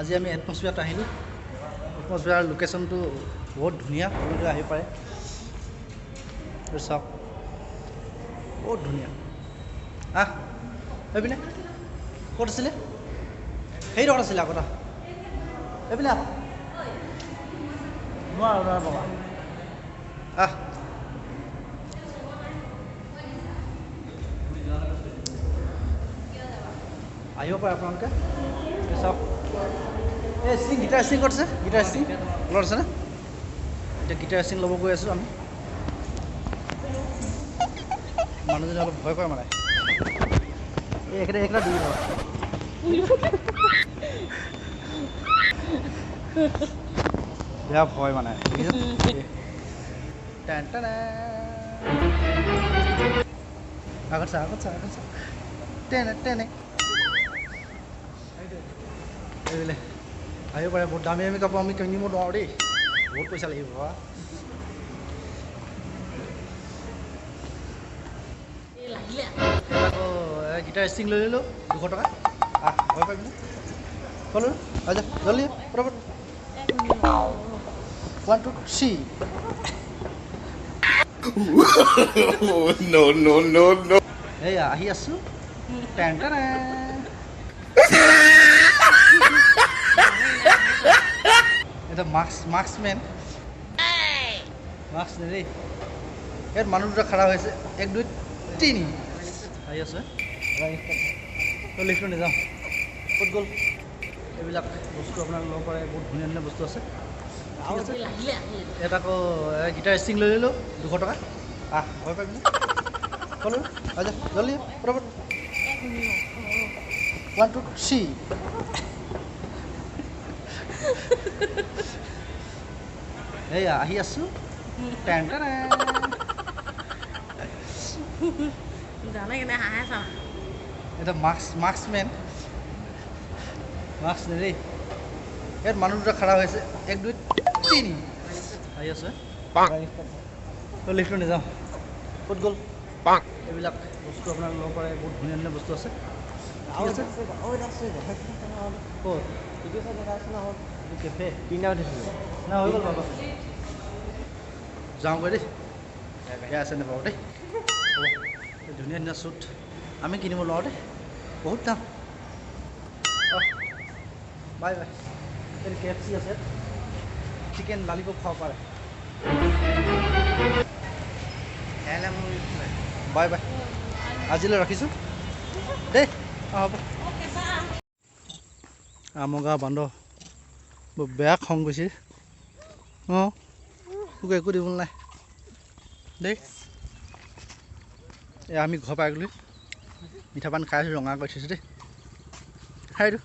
আজি আমি এটমস্ফিয়াৰত আহিলোঁ। এটমস্ফিয়াৰ লোকেশ্যনটো বহুত ধুনীয়া, আপোনালোকে আহিব পাৰে। চাওক, বহুত ধুনীয়া। এইপিনে ক'ত আছিলে? সেই ডোখৰত আছিলে আগতে। এইপিনে নোৱাৰো বাবা। আহিব পাৰে আপোনালোকে। চাওক, এই ষ্ট্ৰিং, গিটাৰ ষ্ট্ৰিং ক'ত আছে? গিটাৰ ষ্ট্ৰিং লগত আছেনে? এতিয়া গিটাৰ ষ্ট্ৰিং ল'ব গৈ আছোঁ আমি। মানুহজনে অলপ ভয় কৰে মানে। এই এইকেইটা দি দিব। বেয়া ভয় মানে। আগত চা টেনে এইবোলে আহিব পাৰে। বহুত দামী দামী কাপোৰ আমি কিনিব নোৱাৰোঁ দেই, বহুত পইচা লাগিব। আকৌ গিটাৰ ষ্ট্ৰিং লৈ ল'লোঁ 200 টকা। ভয় পাৰিবি ক'লো আচ্ছা জলদি পটাপট। 1 2 3 no. এইয়া আহি আছোঁ। এটা মাস্কমেন মাস্ক নেদেই। ইয়াত মানুহ দুটা খাৰা হৈছে। 1 2 3 আহি আছে। লিফ্টত নেযাওঁ। ক'ত গ'ল? এইবিলাক বস্তু আপোনাক ল'ব পাৰে, বহুত ধুনীয়া ধুনীয়া বস্তু আছে। ইয়াত আকৌ গিটাৰ ষ্ট্ৰিং লৈ ল'লোঁ 200 টকা। ভয় পাৰিবি ক'লো আচ্ছা জলদি পটাপট। 1 2 3 এইয়া আহি আছোঁ। এটা মাস্কমেন মাস্ক নেদেই। ইয়াত মানুহ দুটা খাৰা হৈছে। 1 2 3 আহি আছে। লিফ্টত নেযাওঁ। ক'ত গ'ল? এইবিলাক বস্তু আপোনাক ল'ব পাৰে, বহুত ধুনীয়া ধুনীয়া বস্তু আছে। ক'ত কেফে না হৈ গ'ল বাবা। যাওঁগৈ দেই। বেয়া আছে নে বাৰু দেই। ধুনীয়া ধুনীয়া শ্বুট আমি কিনিব নোৱাৰোঁ দেই, বহুত দাম। Bye bye. এইটো KFC আছে, চিকেন লালিপপ খাব পাৰে। বাই বাই, আজিলৈ ৰাখিছোঁ দেই। হ'ব। আমগা বান্দৰ বৰ বেয়া খং গৈছে। তোক একো দিব নাই দেই। এই আমি ঘৰ পাই গ'লোঁ। মিঠা পান খাই আছোঁ, ৰঙা কৰি থৈছোঁ দেই। সেইটো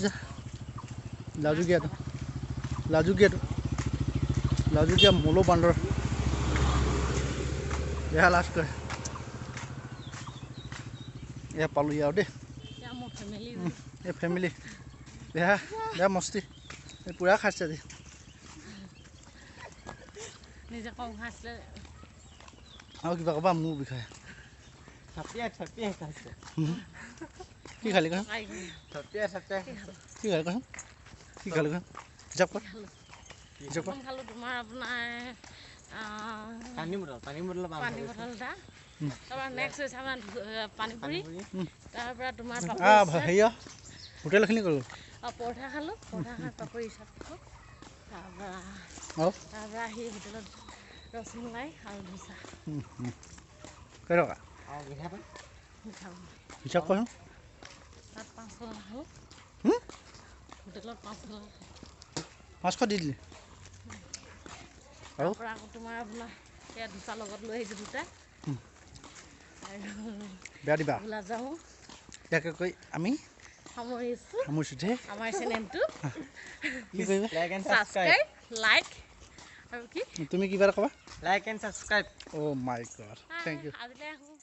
যা লাজুকীয়া মলো বান্দৰ বেয়া লাজ কৰে। এয়া পালোঁহি আৰু দেই। এই ফেমিলি বেয়া মস্তি পূৰা খাইছে আজি। আৰু কিবা ক'বা মোৰ বিষয়ে? কি খালি কচোন? কি খালি কচোন? কি খালি কচোন? হিচাপ কৰ। তোমাৰ আপোনাৰ পানী বটল এটা, তাৰপৰা নেক্সট হৈছে আমাৰ পানীপুৰি, তাৰপৰা তোমাৰ হেৰিয়া হোটেলখিনি কৰিব। পৰঠা খালোঁ, পৰঠা খাই পাপৰি চাট খালোঁ, তাৰপৰা আহি হোটেলত ৰসমলাই আৰু ধোচা। কেইটকা? হিচাপ কৰচোন। তাত 500 টকা খালোঁ, হোটেলত 500 টকা খালোঁ। 500 দি দিলি আৰু তাৰপৰা আকৌ তোমাৰ আপোনাৰ সেয়া ধোচা লগত লৈ আহিছোঁ দুটা আৰু বেয়া দিবা গোলাপজামু। ইয়াকে কৈ আমি সামৰিছোঁ দেই। আমাৰ চেনেলটো কি কৰিবা? ছাবস্ক্ৰাইব, লাইক আৰু কি তুমি কিবা এটা ক'বা? Like and subscribe. Oh' my god, thank you. আজিলৈ আহোঁ।